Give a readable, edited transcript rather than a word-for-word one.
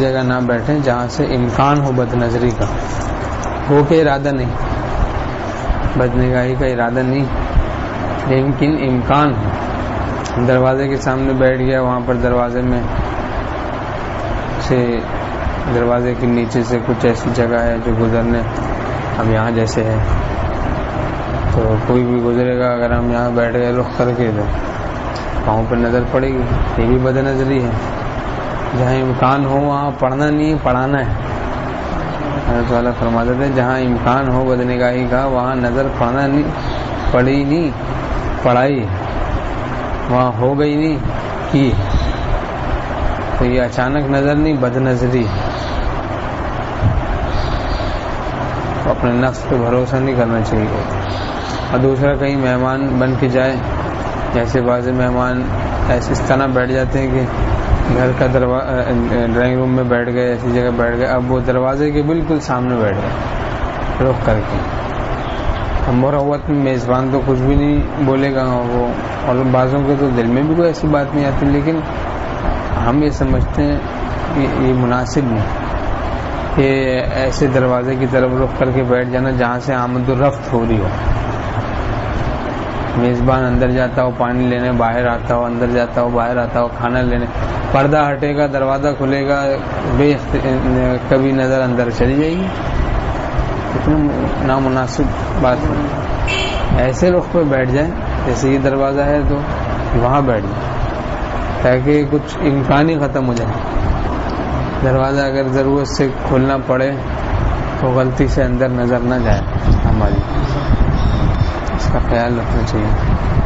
جگہ نہ بیٹھیں جہاں سے امکان ہو بد نظری کا، ہو کے ارادہ نہیں، بد نگاہی کا ارادہ نہیں، لیکن امکان ہو۔ دروازے کے سامنے بیٹھ گیا، وہاں پر دروازے میں سے دروازے کے نیچے سے کچھ ایسی جگہ ہے جو گزرنے، اب یہاں جیسے ہے تو کوئی بھی گزرے گا، اگر ہم یہاں بیٹھ گئے رخ کر کے تو پاؤں پہ نظر پڑے گی، یہ بھی بد نظری ہے۔ جہاں امکان ہو وہاں پڑھنا نہیں، پڑھانا ہے۔ حضرت والا فرماتے تھے جہاں امکان ہو بد نگاہی کا وہاں نظر پڑھنا نہیں، پڑھی نہیں، پڑھائی، وہاں ہو گئی نہیں کی، تو یہ اچانک نظر نہیں، بد نظری ہے۔ اپنے نفس پہ بھروسہ نہیں کرنا چاہیے۔ اور دوسرا کہیں مہمان بن کے جائے، جیسے بعض مہمان ایسے اس طرح بیٹھ جاتے ہیں کہ گھر کا ڈرائنگ روم میں بیٹھ گئے، ایسی جگہ بیٹھ گئے، اب وہ دروازے کے بالکل سامنے بیٹھ گئے رخ کر کے۔ مروت میں میزبان تو کچھ بھی نہیں بولے گا وہ، اور بعضوں کے تو دل میں بھی کوئی ایسی بات نہیں آتی، لیکن ہم یہ سمجھتے ہیں کہ یہ مناسب نہیں کہ ایسے دروازے کی طرف رخ کر کے بیٹھ جانا جہاں سے آمد و رفت ہو رہی ہو۔ میزبان اندر جاتا ہو پانی لینے، باہر آتا ہو، اندر جاتا ہو باہر آتا ہو کھانا لینے، پردہ ہٹے گا، دروازہ کھلے گا، کبھی نظر اندر چلی جائے گی، اتنا نامناسب بات ہے۔ ایسے رخ پہ بیٹھ جائیں جیسے یہ دروازہ ہے تو وہاں بیٹھ جائیں تاکہ کچھ امکان ہی ختم ہو جائے۔ دروازہ اگر ضرورت سے کھولنا پڑے تو غلطی سے اندر نظر نہ جائے ہماری، اس کا خیال رکھنا چاہیے۔